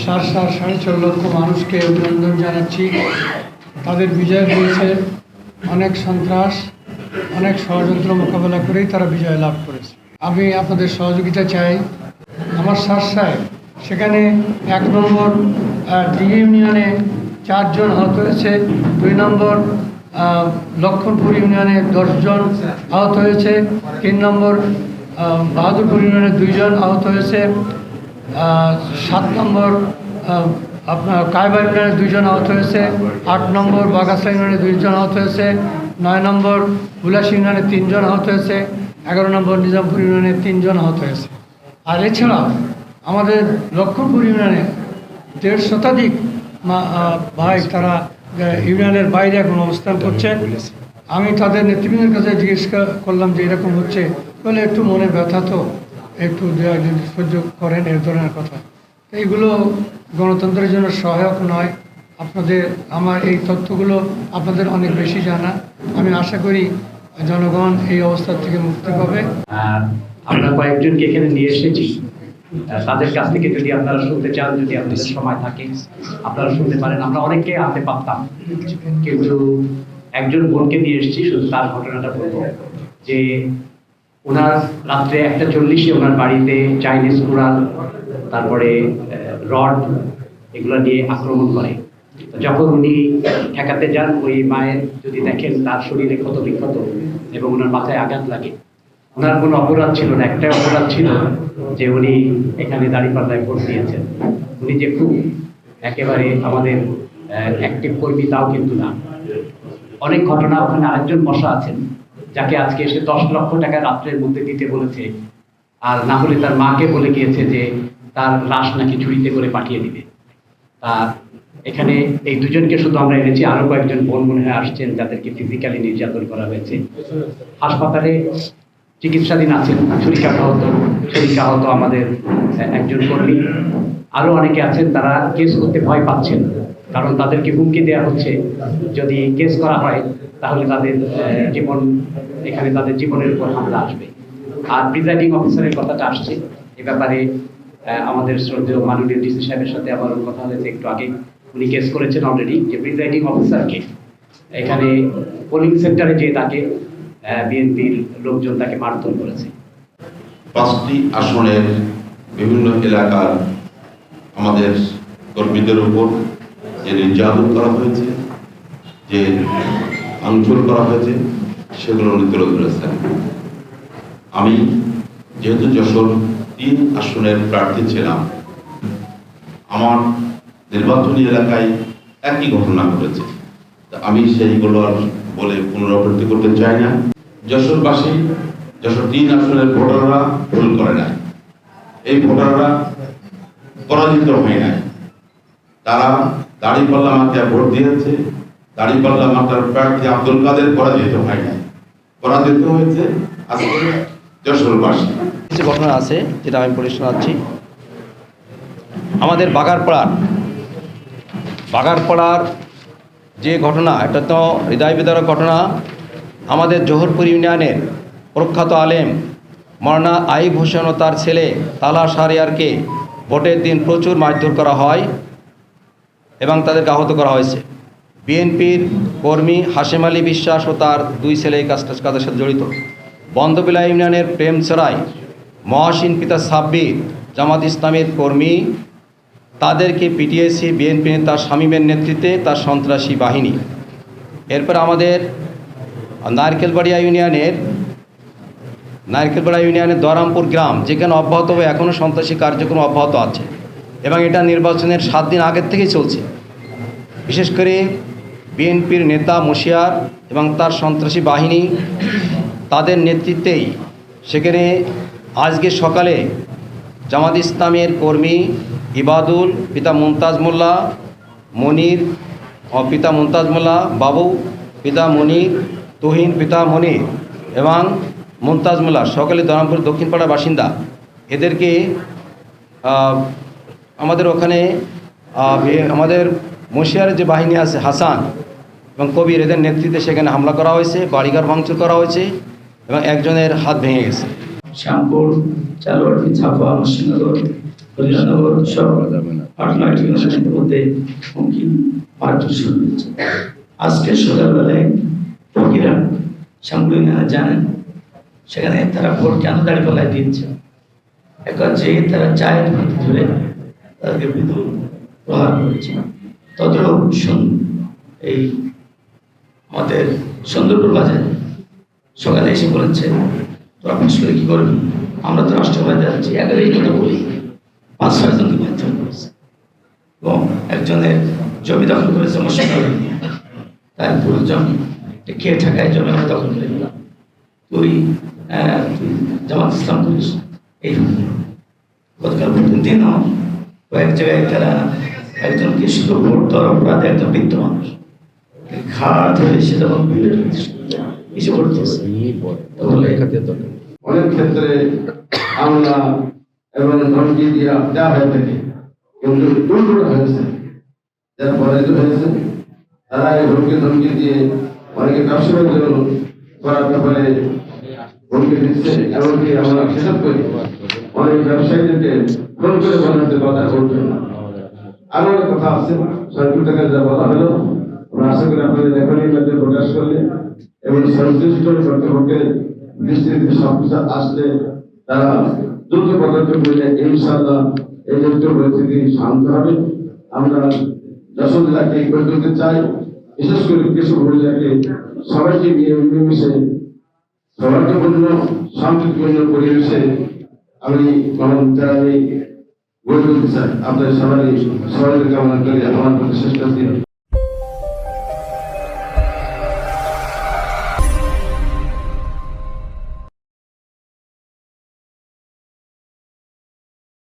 4.5 লক্ষ মানুষকে অভিনন্দন জানাচ্ছি। তাদের বিজয় হয়েছে, অনেক সন্ত্রাস, অনেক ষড়যন্ত্র মোকাবেলা করেই তারা বিজয় লাভ করেছে। আমি আপনাদের সহযোগিতা চাই। আমার শার্শায় সেখানে 1 নম্বর ডি ইউনিয়নে 4 জন আহত হয়েছে, 2 নম্বর লক্ষণপুর ইউনিয়নে 10 জন আহত হয়েছে, 3 নম্বর বাহাদুরপুর ইউনিয়নে 2 জন আহত হয়েছে, 7 নম্বর আপনার কায়বা ইউনিয়নে 2 জন আহত হয়েছে, 8 নম্বর বাগাসা ইউনিয়নে 2 জন আহত হয়েছে, 9 নম্বর হুলাস ইউনিয়নে 3 জন আহত হয়েছে, 11 নম্বর নিজামপুর ইউনিয়নে 3 জন আহত হয়েছে। আর এছাড়া আমাদের লক্ষণপুর ইউনিয়নে 1.5 শতাধিক ভাই তারা ইউনিয়নের বাইরে এখন অবস্থান করছে। আমি তাদের নেতৃবৃন্দের কাছে জিজ্ঞেস করলাম যে এরকম হচ্ছে, বলে একটু মনে ব্যথা, তো একটু সহ্য করেন, এর ধরনের কথা। এইগুলো গণতন্ত্রের জন্য সহায়ক নয়। আমার এই তথ্যগুলো আপনাদের অনেক বেশি জানা। আমি আশা করি জনগণ এই অবস্থা থেকে মুক্তি পাবে। আমরা কয়েকজনকে এখানে নিয়ে এসেছি, তাদের কাছ থেকে যদি আপনারা শুনতে চান, যদি আপনাদের সময় থাকে আপনারা শুনতে পারেন। আমরা অনেককে আনতে পারতাম, কিন্তু একজন বোনকে নিয়ে এসেছি, শুধু তার ঘটনাটা বলবো যে ওনার রাত্রে 1:40-এ ওনার বাড়িতে চাইনিজ কুড়াল, তারপরে রড, এগুলো নিয়ে আক্রমণ করে। যখন উনি ঠেকাতে যান, ওই মায়ের যদি দেখেন তার শরীরে ক্ষত বিক্ষত এবং ওনার মাথায় আঘাত লাগে। ওনার কোনো অপরাধ ছিল না, একটাই অপরাধ ছিল যে উনি এখানে দাঁড়িপাল্লায় ভোট দিয়েছেন। উনি যে খুব একেবারে আমাদের অ্যাক্টিভ কর্মী তাও কিন্তু না। অনেক ঘটনা, ওখানে আরেকজন বসা আছেন যাকে আজকে এসে 10 লক্ষ টাকা রাত্রের মধ্যে দিতে বলেছে, আর না হলে তার মাকে বলে গিয়েছে যে তার লাশ নাকি চুরিতে করে পাঠিয়ে দিবে। তা এখানে এই দুজনকে শুধু আমরা এনেছি, আরো কয়েকজন বোন মনে হয় আসছেন যাদেরকে ফিজিক্যালি নির্যাতন করা হয়েছে। হাসপাতালে চিকিৎসাধীন আছেন, ছুরিকাহত আমাদের একজন কর্মী। আরো অনেকে আছেন, তারা কেস করতে ভয় পাচ্ছেন, কারণ তাদেরকে হুমকি দেওয়া হচ্ছে যদি কেস করা হয় তাহলে তাদের জীবনের উপর হামলা আসবে। আর প্রিজাইডিং অফিসারের কথাটা আসছে, এ ব্যাপারে আমাদের শ্রদ্ধেয় মাননীয় ডিসি সাহেবের সাথে আমারও কথা হয়েছে একটু আগে। উনি কেস করেছেন অলরেডি যে প্রিজাইডিং অফিসারকে এখানে পোলিং সেন্টারে যে তাকে বিএনপির লোকজন তাকে মারধর করেছে। 5টি আসনের বিভিন্ন এলাকার আমাদের কর্মীদের উপর যে নির্যাতন করা হয়েছে, যে ভাঙচুর করা হয়েছে, সেগুলো উনি তুলে ধরেছেন। আমি যেহেতু যশোর 3 আসনের প্রার্থী ছিলাম, আমার নির্বাচনী এলাকায় একই ঘটনা ঘটেছে। আমি সেইগুলো আর বলে পুনরাবৃত্তি করতে চাই না। যশোরবাসী, যশোর 3 আসনের ভোটাররা ভুল করে নাই। এই ভোটাররা পরাজিত হয় নাই, তারা দাঁড়িপাল্লা মার্কায় ভোট দিয়েছে। দাঁড়িপাল্লা মার্কার প্রার্থী আব্দুল কাদের পরাজিত হয় নাই, পরাজিত হয়েছে আজকে যশোরবাসী। কিছু ঘটনা আছে যেটা আমি পড়ে শোনাচ্ছি। আমাদের বাগারপাড়ার যে ঘটনা, এটা তো হৃদয় বিদারক ঘটনা। আমাদের জোহরপুর ইউনিয়নের প্রখ্যাত আলেম মৌলানা আইব হোসেন ও তার ছেলে তালা শাহরিয়ারকে ভোটের দিন প্রচুর মারধর করা হয় এবং তাদেরকে আহত করা হয়েছে। বিএনপির কর্মী হাশেম আলী বিশ্বাস ও তার 2 ছেলে এই কাজের সাথে জড়িত। বন্দবিলা ইউনিয়নের প্রেমছড়ায় মহাসিন পিতা সাব্বির জামাত ইসলামের কর্মী, তাদেরকে পিটিয়েছে বিএনপি নেতা শামীমের নেতৃত্বে তার সন্ত্রাসী বাহিনী। এরপর আমাদের নারকেলবাড়িয়া ইউনিয়নের দরামপুর গ্রাম, যেখানে অব্যাহতভাবে এখনও সন্ত্রাসী কার্যক্রম অব্যাহত আছে এবং এটা নির্বাচনের 7 দিন আগের থেকেই চলছে। বিশেষ করে বিএনপির নেতা মশিয়ার এবং তার সন্ত্রাসী বাহিনী, তাদের নেতৃত্বেই সেখানে আজকে সকালে জামাত ইসলামের কর্মী ইবাদুল পিতা মুমতাজ মোল্লা, মনির পিতা মুমতাজ মোল্লা, বাবু পিতা মনির, তুহিন পিতা মনির এবং মুমতাজ মোল্লা সকলে দরামপুর দক্ষিণপাড়ার বাসিন্দা। এদেরকে আমাদের ওখানে আমাদের মশিয়ারের যে বাহিনী আছে হাসান এবং কবির, এদের নেতৃত্বে সেখানে হামলা করা হয়েছে, বাড়িঘর ভাঙচুর করা হয়েছে এবং একজনের হাত ভেঙে গেছে। শ্যামপুর, চালুয়াটি, ছাপা, নরসিংহনগর, হরিয়ানগর সহ 8-9টি ইউনিয়নের মধ্যে হুমকি মারপিট শুরু হয়েছে। আজকে সকালবেলায় ফকিরা শ্যামপুর ইউনিয়নে জানেন, সেখানে তারা ভোট কেন দাঁড়িপাল্লায় দিয়েছে। এখন যে তারা চায়ের মধ্যে ধরে তাদেরকে বিদ্যুৎ প্রহার করেছে। তদ্রূপ এই আমাদের সুন্দরপুর বাজারে সকালে এসে বলেছে, তোরা পাশ করে কি করবি, আমরা তো রাষ্ট্রবাদী যাচ্ছি। এই কথা বলি 5-6 জনকে মারধর করেছে এবং একজনের জমি দখল করেছে মুর্শিদাবাদ নিয়ে, তার পুরো জমি কে ঠেকায় জমি আমরা দখল করে দিলাম, তুই জামাত ইসলাম করিস। এই গতকাল ভোটের দিনও কয়েক জায়গায় তারা একজনকে শুধু ভোট দেওয়ার অপরাধে একজন বৃদ্ধ মানুষ খাওয়া ধরে সে যখন এসে পড়তেছে। অনেক ক্ষেত্রে আমরা এবং ধমকি দেওয়া হয়ে থাকে, কিন্তু উল্টো হয়েছে, যারা পরাজিত হয়েছে তারা এই ধমকি দিয়ে অনেকে ব্যবসায়ের জন্য করার ব্যাপারে হুমকি দিচ্ছে। এমনকি আমরা হিসাব করি অনেক ব্যবসায়ীদেরকে ফোন করে বলাতে কথা বলবেন না। আরো একটা কথা আছে, সরকার যা বলা হলো, আমরা আশা করি আপনাদের এখনই মধ্যে প্রকাশ করলে এবং সংশ্লিষ্ট কর্তৃপক্ষের দৃষ্টিতে সবকিছু আসলে তারা দ্রুত পদক্ষেপ করলে ইনশাআল্লাহ এই জাতীয় পরিস্থিতি শান্ত হবে। আমরা যশোর জেলাকে গড়ে তুলতে চাই, বিশেষ করে কৃষক মহিলাকে সবাইকে নিয়ে মিলেমিশে সৌহার্দ্যপূর্ণ শান্তিপূর্ণ পরিবেশে আমি যারা গড়ে তুলতে চাই। আপনাদের সবাই সবাইকে কামনা করি আমার প্রতি শেষ করছি।